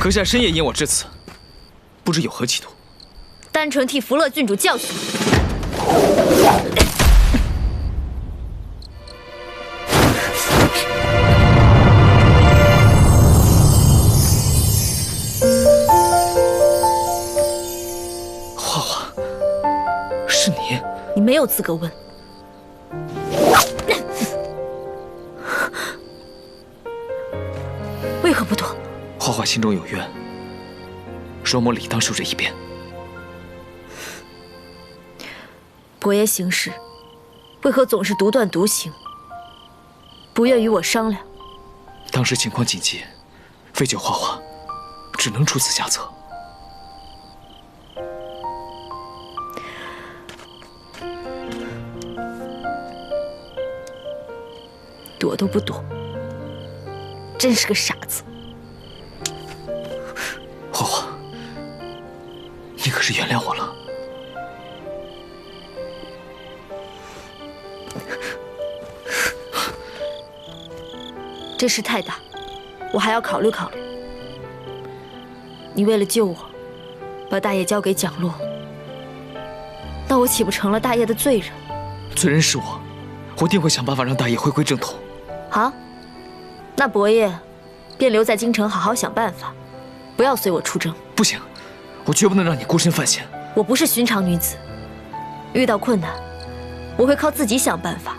阁下深夜引我至此，不知有何企图？单纯替福乐郡主教训。花花，是你？你没有资格问。为何不躲？花花心中有怨，容嬷理当受这一鞭。伯爷行事，为何总是独断独行？不愿与我商量？当时情况紧急，废救花花，只能出此下策。躲都不躲，真是个傻子。花花，你可是原谅我了？这事太大，我还要考虑考虑。你为了救我，把大业交给蒋洛，那我岂不成了大业的罪人？罪人是我，我定会想办法让大业回归正统。好，那伯爷便留在京城，好好想办法，不要随我出征。不行，我绝不能让你孤身犯险。我不是寻常女子，遇到困难，我会靠自己想办法。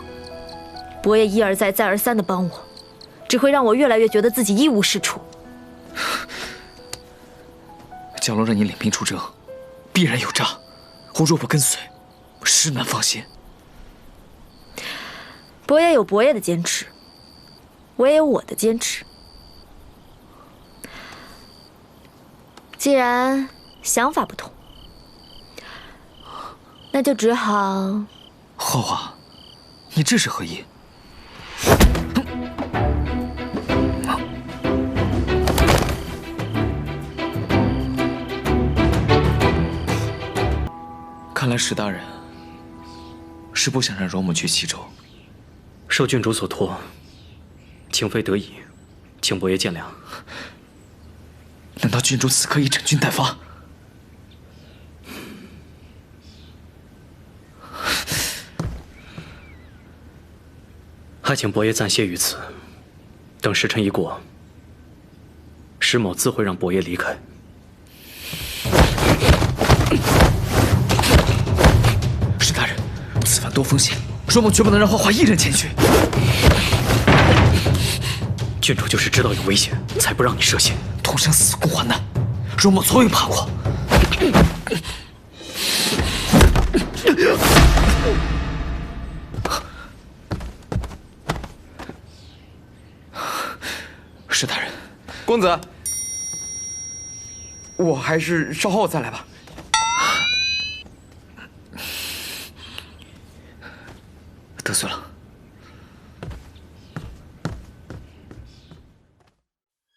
伯爷一而再、再而三地帮我，只会让我越来越觉得自己一无是处。蒋洛让你领兵出征，必然有诈。我若不跟随，实难放心。伯爷有伯爷的坚持，我也有我的坚持。既然想法不同，那就只好……花花，你这是何意？看来史大人是不想让容嬷去西州。受郡主所托，情非得已，请伯爷见谅。难道郡主此刻已整军待发？还请伯爷暂歇于此，等时辰一过，石某自会让伯爷离开。史大人，此番多风险，容嬷绝不能让花花一人前去。郡主就是知道有危险，才不让你涉险。同生死共患难，容嬷从未怕过。史大人，公子，我还是稍后再来吧。得罪了。